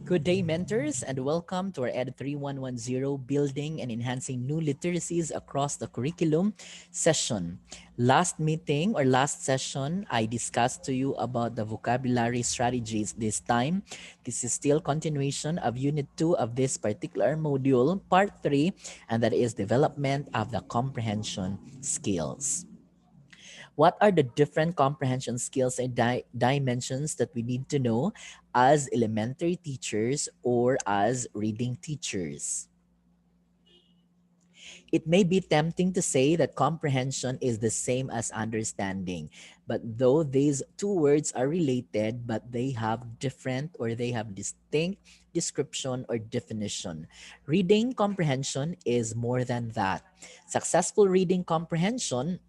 Good day, mentors, and welcome to our Ed 3110 Building and Enhancing New Literacies Across the Curriculum session. Last session, I discussed to you about the vocabulary strategies this time. This is still continuation of Unit 2 of this particular module, Part 3, and that is development of the comprehension skills. What are the different comprehension skills and dimensions that we need to know as elementary teachers or as reading teachers? It may be tempting to say that comprehension is the same as understanding, but though these two words are related, but they have different or they have distinct description or definition. Reading comprehension is more than that. Successful reading comprehension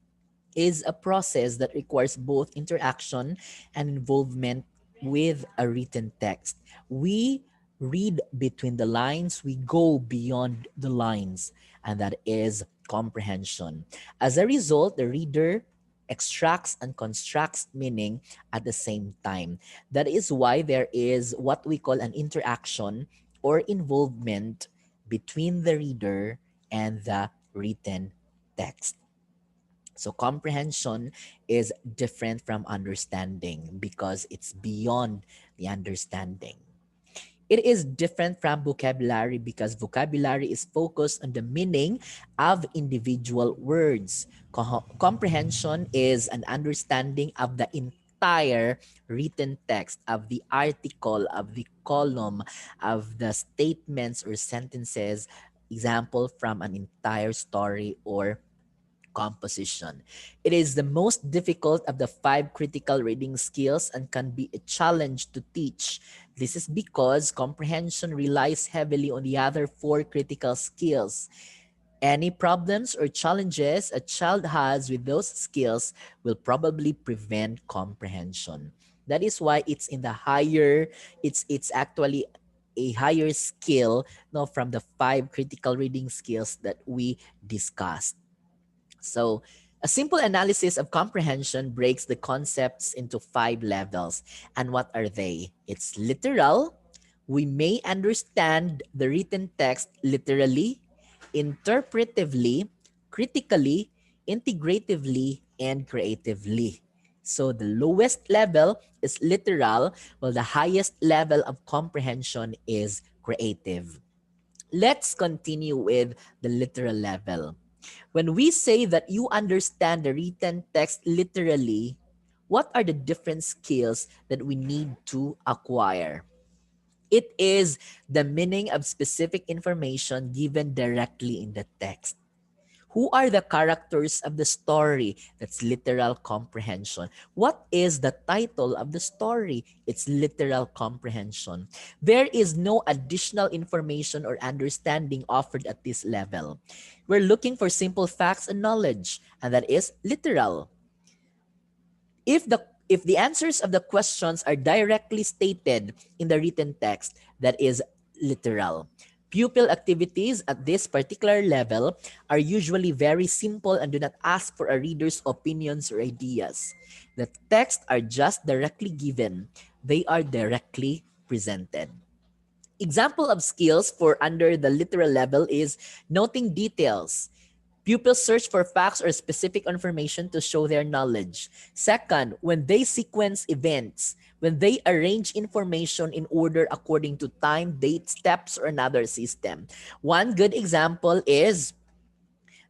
is a process that requires both interaction and involvement with a written text. We read between the lines, we go beyond the lines, and that is comprehension. As a result, the reader extracts and constructs meaning at the same time. That is why there is what we call an interaction or involvement between the reader and the written text. So comprehension is different from understanding because it's beyond the understanding. It is different from vocabulary because vocabulary is focused on the meaning of individual words. Comprehension is an understanding of the entire written text, of the article, of the column, of the statements or sentences, example from an entire story or composition. It is the most difficult of the 5 critical reading skills and can be a challenge to teach. This is because comprehension relies heavily on the other 4 critical skills. Any problems or challenges a child has with those skills will probably prevent comprehension. That is why it's in the higher, it's actually a higher skill no, from the 5 critical reading skills that we discussed. So, a simple analysis of comprehension breaks the concepts into 5 levels. And what are they? It's literal. We may understand the written text literally, interpretively, critically, integratively, and creatively. So the lowest level is literal, while the highest level of comprehension is creative. Let's continue with the literal level. When we say that you understand the written text literally, what are the different skills that we need to acquire? It is the meaning of specific information given directly in the text. Who are the characters of the story? That's literal comprehension. What is the title of the story? It's literal comprehension. There is no additional information or understanding offered at this level. We're looking for simple facts and knowledge, and that is literal. If the answers of the questions are directly stated in the written text, that is literal. Pupil activities at this particular level are usually very simple and do not ask for a reader's opinions or ideas. The texts are just directly given. They are directly presented. Example of skills for under the literal level is noting details. Pupils search for facts or specific information to show their knowledge. Second, when they sequence events, when they arrange information in order according to time, date, steps, or another system. One good example is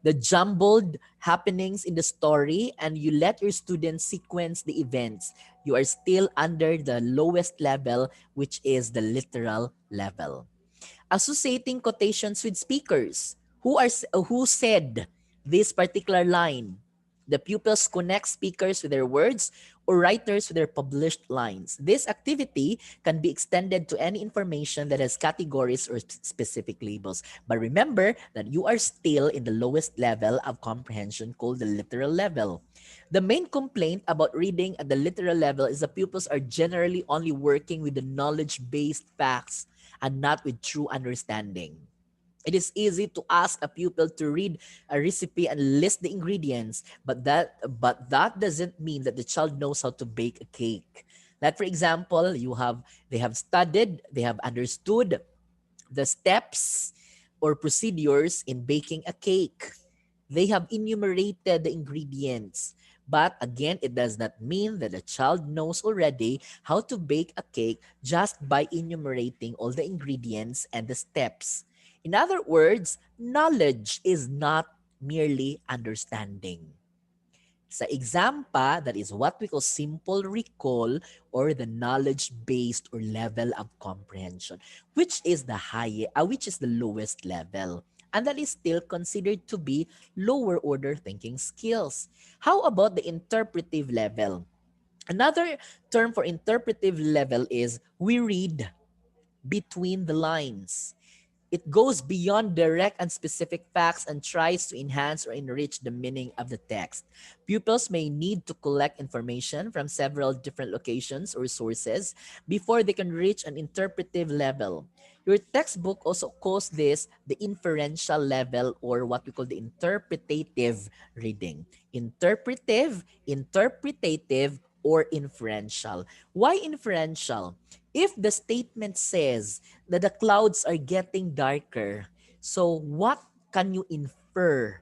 the jumbled happenings in the story and you let your students sequence the events. You are still under the lowest level, which is the literal level. Associating quotations with speakers. Who said this particular line? The pupils connect speakers with their words or writers with their published lines. This activity can be extended to any information that has categories or specific labels. But remember that you are still in the lowest level of comprehension called the literal level. The main complaint about reading at the literal level is the pupils are generally only working with the knowledge-based facts and not with true understanding. It is easy to ask a pupil to read a recipe and list the ingredients, but that doesn't mean that the child knows how to bake a cake. Like for example, they have studied, they have understood the steps or procedures in baking a cake. They have enumerated the ingredients. But again, it does not mean that the child knows already how to bake a cake just by enumerating all the ingredients and the steps. In other words, knowledge is not merely understanding. Sa exam pa, that is what we call simple recall or the knowledge-based or level of comprehension, which is which is the lowest level. And that is still considered to be lower order thinking skills. How about the interpretive level? Another term for interpretive level is we read between the lines. It goes beyond direct and specific facts and tries to enhance or enrich the meaning of the text. Pupils may need to collect information from several different locations or sources before they can reach an interpretive level. Your textbook also calls this the inferential level or what we call the interpretative reading. Interpretative, or inferential. Why inferential? If the statement says that the clouds are getting darker, so what can you infer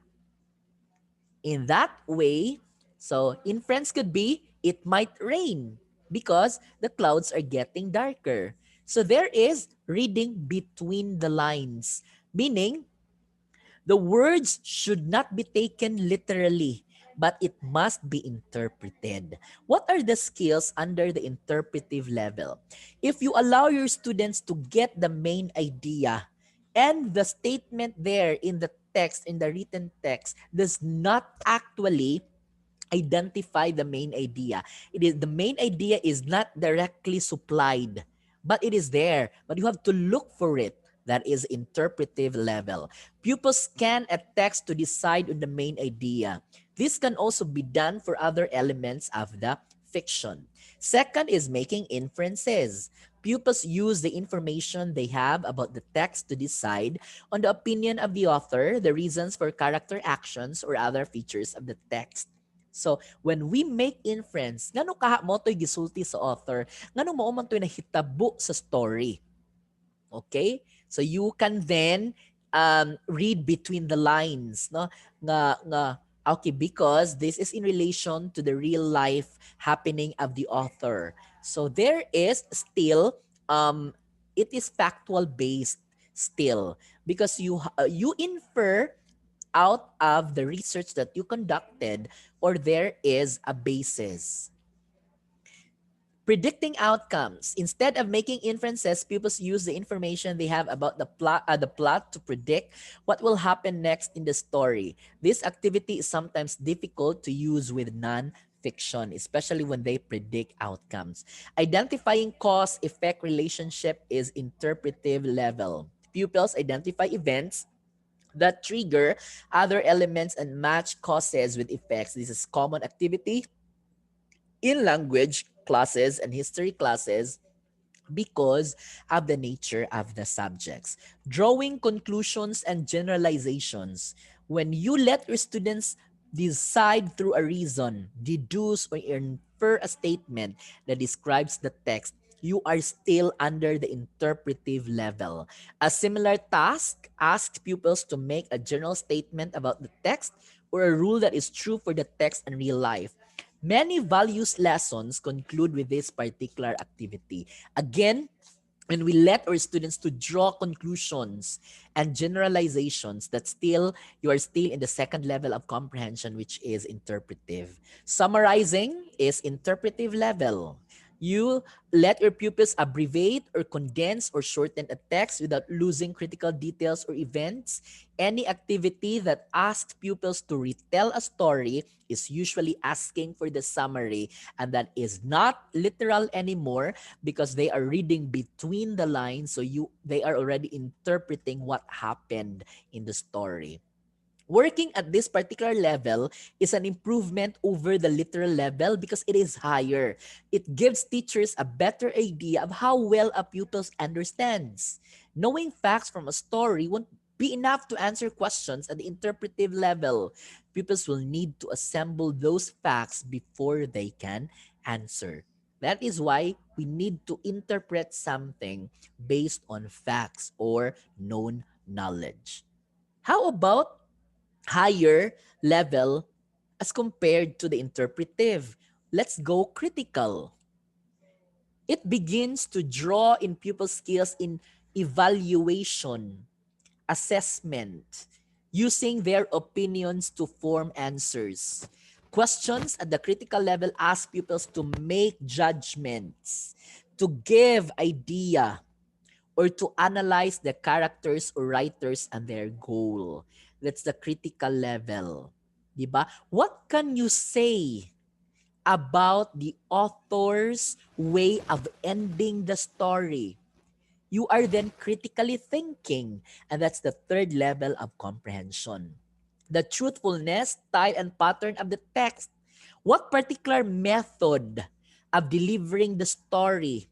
in that way? So inference could be it might rain because the clouds are getting darker. So there is reading between the lines, meaning the words should not be taken literally, but it must be interpreted. What are the skills under the interpretive level? If you allow your students to get the main idea and the statement there in the text, in the written text, does not actually identify the main idea. It is the main idea is not directly supplied, but it is there. But you have to look for it. That is interpretive level. Pupils scan a text to decide on the main idea. This can also be done for other elements of the fiction. Second is making inferences. Pupils use the information they have about the text to decide on the opinion of the author, the reasons for character actions, or other features of the text. So, when we make inference, ngano kaha mo to'y gisulti sa author, ngano mo man to'y nahitabo sa story. Okay? So, you can then read between the lines, no? Okay, because this is in relation to the real life happening of the author. So, there is still, it is factual based still because you infer out of the research that you conducted or there is a basis. Predicting outcomes. Instead of making inferences, pupils use the information they have about the plot to predict what will happen next in the story. This activity is sometimes difficult to use with non-fiction, especially when they predict outcomes. Identifying cause-effect relationship is interpretive level. Pupils identify events that trigger other elements and match causes with effects. This is common activity in language classes and history classes because of the nature of the subjects. Drawing conclusions and generalizations. When you let your students decide through a reason, deduce or infer a statement that describes the text, you are still under the interpretive level. A similar task asks pupils to make a general statement about the text or a rule that is true for the text and real life. Many values lessons conclude with this particular activity. Again, when we let our students to draw conclusions and generalizations, that still you are still in the second level of comprehension, which is interpretive. Summarizing is interpretive level. You let your pupils abbreviate or condense or shorten a text without losing critical details or events. Any activity that asks pupils to retell a story is usually asking for the summary, and that is not literal anymore because they are reading between the lines, so they are already interpreting what happened in the story. Working at this particular level is an improvement over the literal level because it is higher. It gives teachers a better idea of how well a pupil understands. Knowing facts from a story won't be enough to answer questions at the interpretive level. Pupils will need to assemble those facts before they can answer. That is why we need to interpret something based on facts or known knowledge. How about higher level as compared to the interpretive? Let's go critical. It begins to draw in pupil skills in evaluation, assessment, using their opinions to form answers. Questions at the critical level ask pupils to make judgments, to give idea, or to analyze the characters or writers and their goal. That's the critical level. Diba? What can you say about the author's way of ending the story? You are then critically thinking, and that's the third level of comprehension. The truthfulness, style, and pattern of the text. What particular method of delivering the story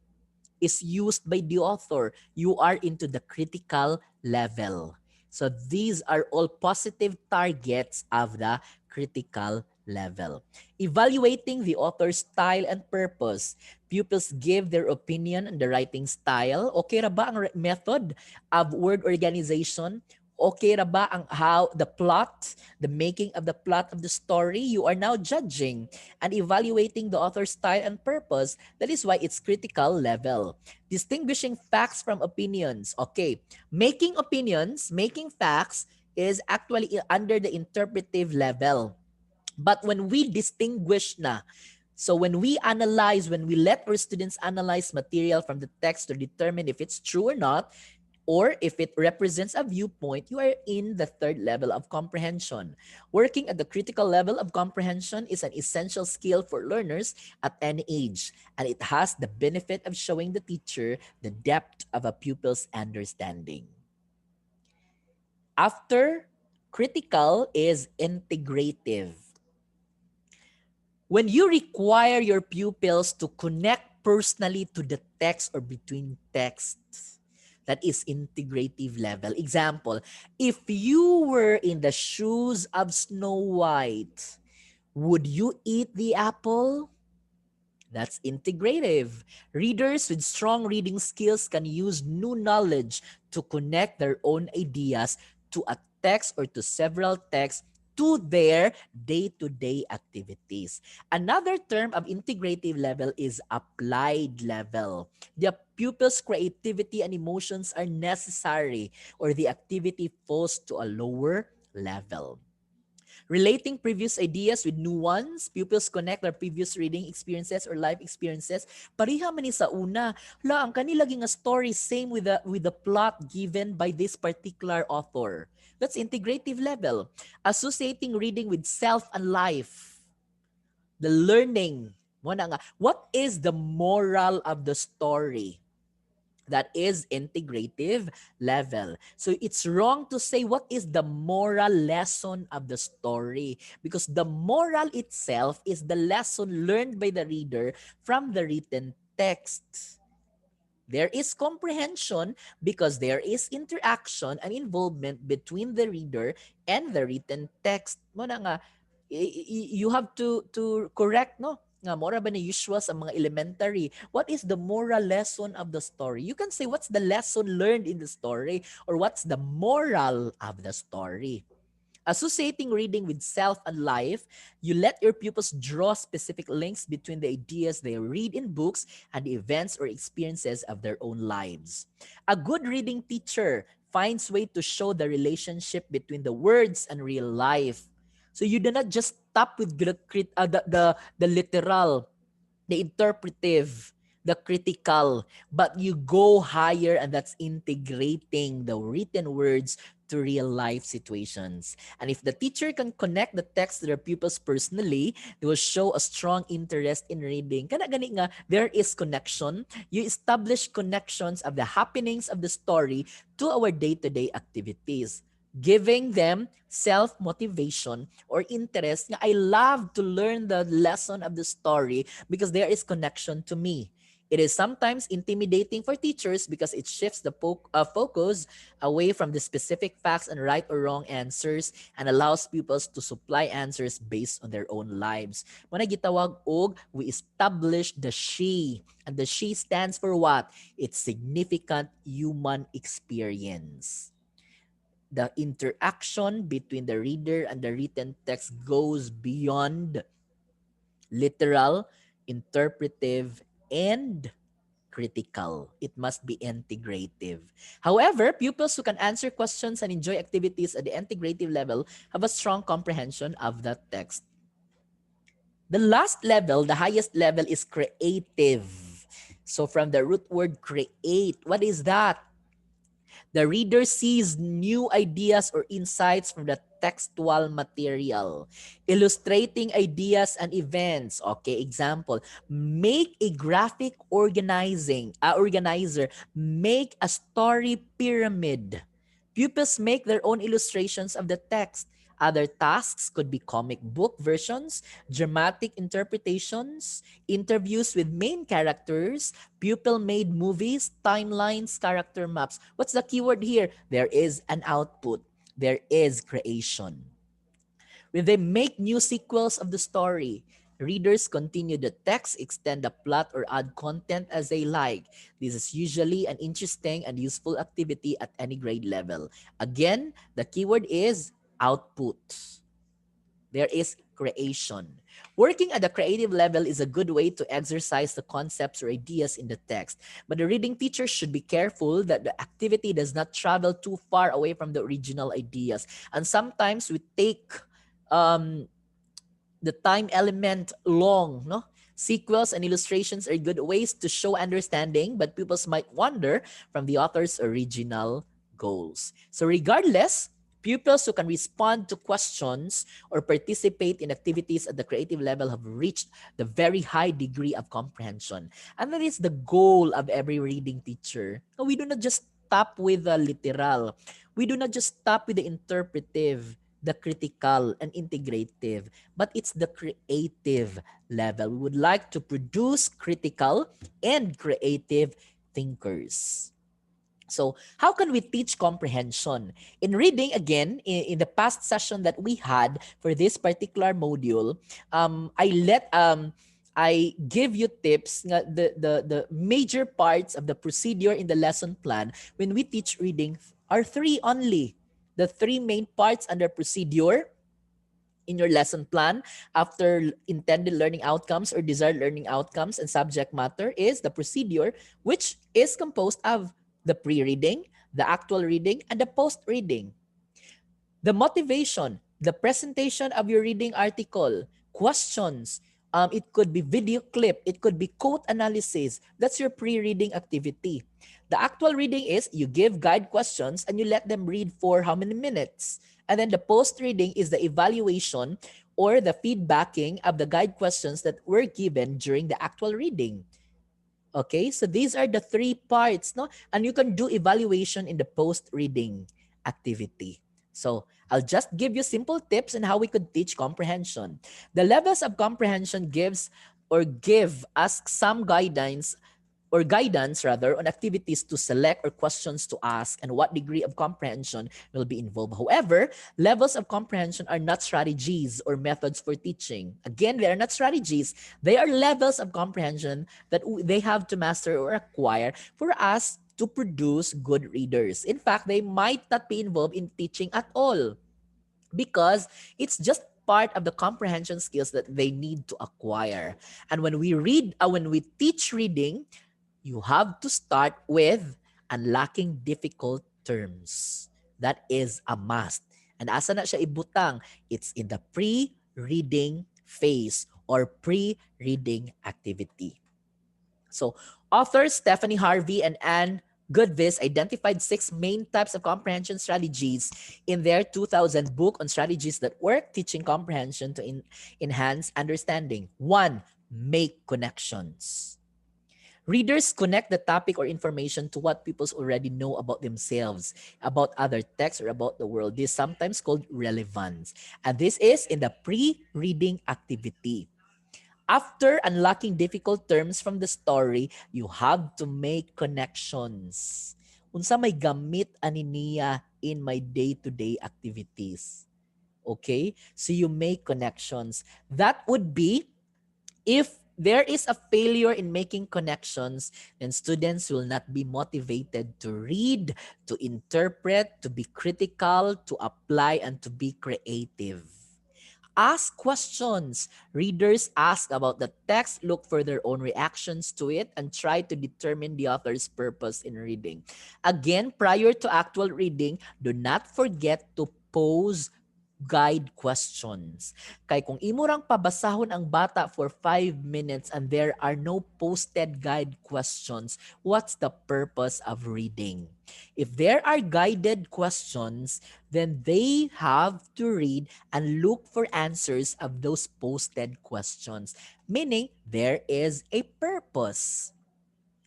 is used by the author? You are into the critical level. So these are all positive targets of the critical level. Evaluating the author's style and purpose. Pupils give their opinion on the writing style. Okay ra ba ang method of word organization? Okay ra ba ang how the plot, the making of the plot of the story? You are now judging and evaluating the author's style and purpose. That is why it's critical level. Distinguishing facts from opinions. Okay, making facts is actually under the interpretive level. But when we distinguish na, so when we analyze, when we let our students analyze material from the text to determine if it's true or not, or if it represents a viewpoint, you are in the third level of comprehension. Working at the critical level of comprehension is an essential skill for learners at any age, and it has the benefit of showing the teacher the depth of a pupil's understanding. After critical is integrative. When you require your pupils to connect personally to the text or between texts, that is integrative level. Example, if you were in the shoes of Snow White, would you eat the apple? That's integrative. Readers with strong reading skills can use new knowledge to connect their own ideas to a text or to several texts to their day-to-day activities. Another term of integrative level is applied level. The pupil's creativity and emotions are necessary or the activity falls to a lower level. Relating previous ideas with new ones, pupils connect their previous reading experiences or life experiences. Pariha man ni sa una, la ang kanila nga story same with the plot given by this particular author. That's integrative level. Associating reading with self and life. The learning. What is the moral of the story? That is integrative level. So it's wrong to say what is the moral lesson of the story, because the moral itself is the lesson learned by the reader from the written text. There is comprehension because there is interaction and involvement between the reader and the written text. Mo na nga, you have to correct, no? Nga mora ba ni usual sa mga elementary? What is the moral lesson of the story? You can say what's the lesson learned in the story or what's the moral of the story. Associating reading with self and life, you let your pupils draw specific links between the ideas they read in books and the events or experiences of their own lives. A good reading teacher finds way to show the relationship between the words and real life. So you do not just stop with the literal, the interpretive, the critical, but you go higher, and that's integrating the written words to real life situations. And if the teacher can connect the text to their pupils personally, they will show a strong interest in reading. Kana gani nga, there is connection. You establish connections of the happenings of the story to our day-to-day activities, giving them self-motivation or interest. I love to learn the lesson of the story because there is connection to me. It is sometimes intimidating for teachers because it shifts the focus away from the specific facts and right or wrong answers and allows pupils to supply answers based on their own lives. Muna gitawag og we establish the she. And the she stands for what? It's significant human experience. The interaction between the reader and the written text goes beyond literal, interpretive, and critical. It must be integrative. However, pupils who can answer questions and enjoy activities at the integrative level have a strong comprehension of that text. The last level, the highest level, is creative. So from the root word create, what is that? The reader sees new ideas or insights from the textual material, illustrating ideas and events. Okay, example, make a graphic organizer, make a story pyramid. Pupils make their own illustrations of the text. Other tasks could be comic book versions, dramatic interpretations, interviews with main characters, pupil-made movies, timelines, character maps. What's the keyword here? There is an output. There is creation. When they make new sequels of the story, readers continue the text, extend the plot, or add content as they like. This is usually an interesting and useful activity at any grade level. Again, the keyword is output. There is creation. Working at the creative level is a good way to exercise the concepts or ideas in the text, but the reading teacher should be careful that the activity does not travel too far away from the original ideas. And sometimes we take um, the time element long, no? Sequels and illustrations are good ways to show understanding, but pupils might wander from the author's original goals. So regardless, pupils who can respond to questions or participate in activities at the creative level have reached the very high degree of comprehension. And that is the goal of every reading teacher. No, we do not just stop with the literal. We do not just stop with the interpretive, the critical and integrative, but it's the creative level. We would like to produce critical and creative thinkers. So how can we teach comprehension? In reading, again, in the past session that we had for this particular module, I give you tips, the major parts of the procedure in the lesson plan when we teach reading are three only. The three main parts under procedure in your lesson plan after intended learning outcomes or desired learning outcomes and subject matter is the procedure, which is composed of the pre-reading, the actual reading, and the post-reading. The motivation, the presentation of your reading article, questions, it could be video clip, it could be quote analysis. That's your pre-reading activity. The actual reading is you give guide questions and you let them read for how many minutes. And then the post-reading is the evaluation or the feedbacking of the guide questions that were given during the actual reading. Okay, so these are the three parts, no? And you can do evaluation in the post-reading activity. So I'll just give you simple tips on how we could teach comprehension. The levels of comprehension give us some guidance rather on activities to select or questions to ask and what degree of comprehension will be involved. However, levels of comprehension are not strategies or methods for teaching. Again, they are not strategies. They are levels of comprehension that they have to master or acquire for us to produce good readers. In fact, they might not be involved in teaching at all because it's just part of the comprehension skills that they need to acquire. And when we teach reading, you have to start with unlocking difficult terms. That is a must. And asa na siya ibutang? It's in the pre-reading phase or pre-reading activity. So, authors Stephanie Harvey and Anne Goodvis identified 6 main types of comprehension strategies in their 2000 book on strategies that work, teaching comprehension to enhance understanding. 1. Make connections. Readers connect the topic or information to what people already know about themselves, about other texts, or about the world. This is sometimes called relevance. And this is in the pre-reading activity. After unlocking difficult terms from the story, you have to make connections. Unsa may gamit ani niya in my day-to-day activities. Okay? So you make connections. That would be if there is a failure in making connections, then students will not be motivated to read, to interpret, to be critical, to apply, and to be creative. Ask questions. Readers ask about the text, look for their own reactions to it, and try to determine the author's purpose in reading. Again, prior to actual reading, do not forget to pose guide questions. Kay kung imo rang pabasahon ang bata for 5 minutes and there are no posted guide questions, what's the purpose of reading? If there are guided questions, then they have to read and look for answers of those posted questions, meaning there is a purpose.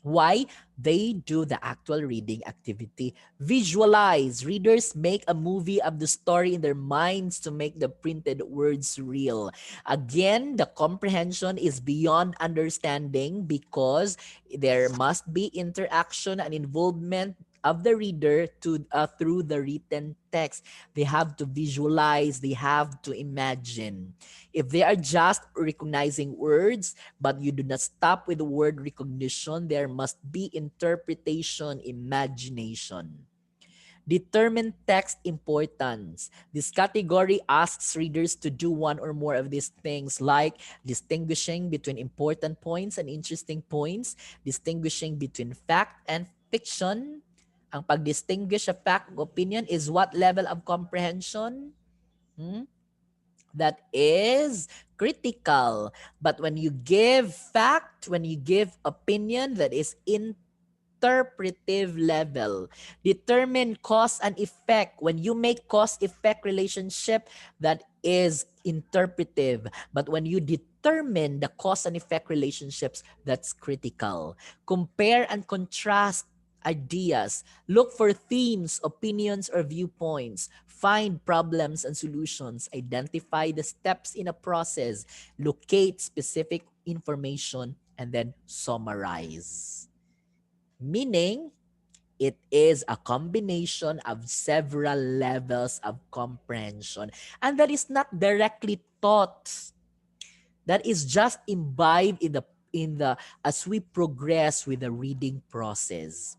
Why? They do the actual reading activity. Visualize. Readers make a movie of the story in their minds to make the printed words real. Again, the comprehension is beyond understanding because there must be interaction and involvement of the reader to through the written text. They have to visualize, they have to imagine. If they are just recognizing words, but you do not stop with the word recognition, there must be interpretation, imagination. Determine text importance. This category asks readers to do one or more of these things like distinguishing between important points and interesting points, distinguishing between fact and fiction. Ang pag-distinguish of fact and opinion is what level of comprehension? That is critical. But when you give fact, when you give opinion, that is interpretive level. Determine cause and effect. When you make cause-effect relationship, that is interpretive. But when you determine the cause and effect relationships, that's critical. Compare and contrast ideas. Look for themes, opinions, or viewpoints. Find problems and solutions. Identify the steps in a process. Locate specific information and then summarize. Meaning, it is a combination of several levels of comprehension. And that is not directly taught. That is just imbibed in the as we progress with the reading process.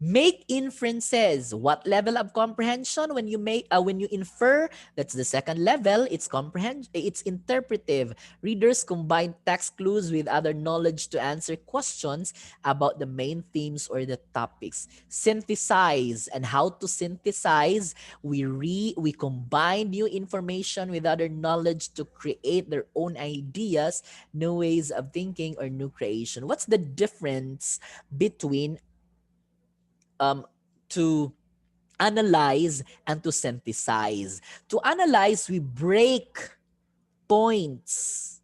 Make inferences. What level of comprehension? When you infer, that's the second level. It's it's interpretive. Readers combine text clues with other knowledge to answer questions about the main themes or the topics. Synthesize. And how to synthesize? We combine new information with other knowledge to create their own ideas, new ways of thinking, or new creation. What's the difference between to analyze and to synthesize? To analyze, we break points.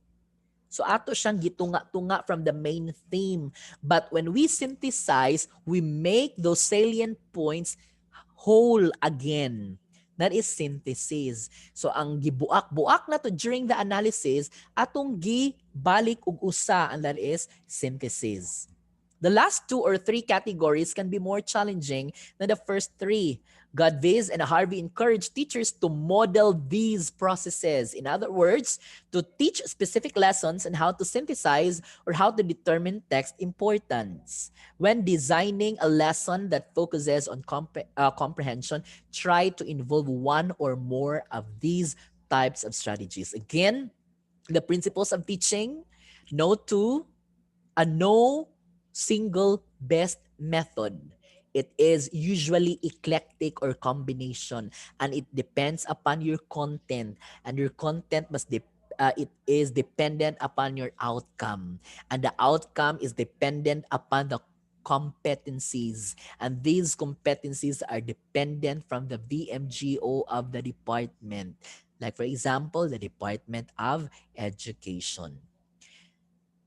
So ato siyang gitunga-tunga from the main theme. But when we synthesize, we make those salient points whole again. That is synthesis. So ang gibuak-buak na to during the analysis, atong gibalik ug usa, and that is synthesis. The last two or three categories can be more challenging than the first three. Godviz and Harvey encourage teachers to model these processes. In other words, to teach specific lessons on how to synthesize or how to determine text importance. When designing a lesson that focuses on comprehension, try to involve one or more of these types of strategies. Again, the principles of teaching, no single best method. It is usually eclectic or combination, and it depends upon your content, and your content it is dependent upon your outcome, and the outcome is dependent upon the competencies, and these competencies are dependent from the VMGO of the department, like for example the Department of Education.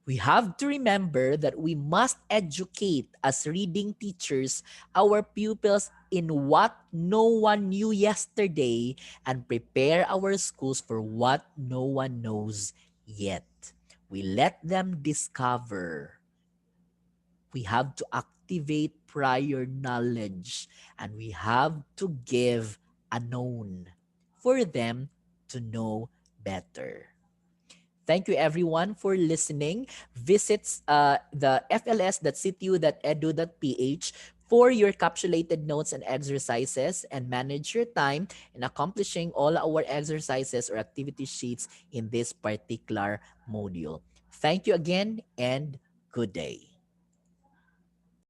We have to remember that we must educate as reading teachers our pupils in what no one knew yesterday and prepare our schools for what no one knows Yet, we let them discover. We have to activate prior knowledge and we have to give a known for them to know better. Thank you everyone for listening. Visit the fls.ctu.edu.ph for your capsulated notes and exercises and manage your time in accomplishing all our exercises or activity sheets in this particular module. Thank you again and good day.